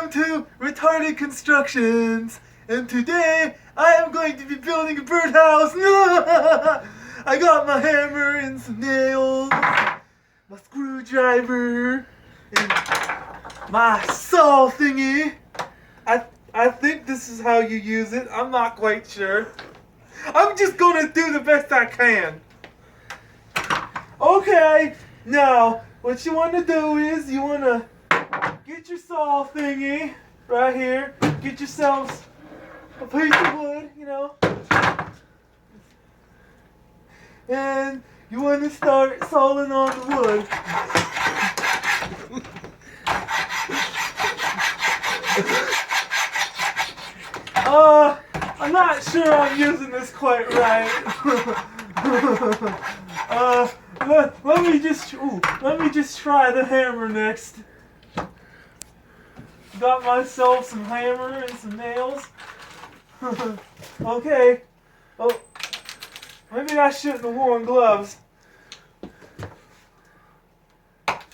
Welcome to Retarded Constructions, and today I am going to be building a birdhouse. I got my hammer and some nails, my screwdriver, and my saw thingy. I think this is how you use it. I'm not quite sure. I'm just gonna do the best I can. Okay, now what you want to do is you want to get your saw thingy right here. Get yourselves a piece of wood, and you want to start sawing on the wood. I'm not sure I'm using this quite right. Let me just try the hammer next. Got myself some hammer and some nails. Okay. Oh, maybe I shouldn't have worn gloves.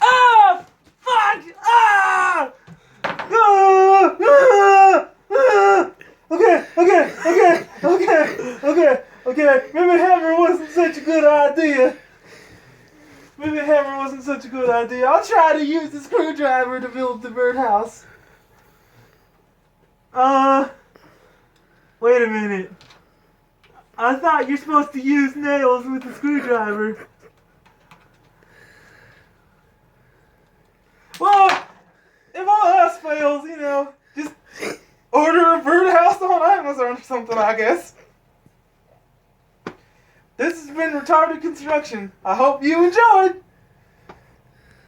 Ah! Fuck! Ah! Ah! Ah! Ah! Okay. Maybe hammer wasn't such a good idea. I'll try to use the screwdriver to build the birdhouse. Wait a minute. I thought you're supposed to use nails with the screwdriver. Well, if all else fails, just order a birdhouse on Amazon or something, I guess. This has been Retarded Construction. I hope you enjoyed.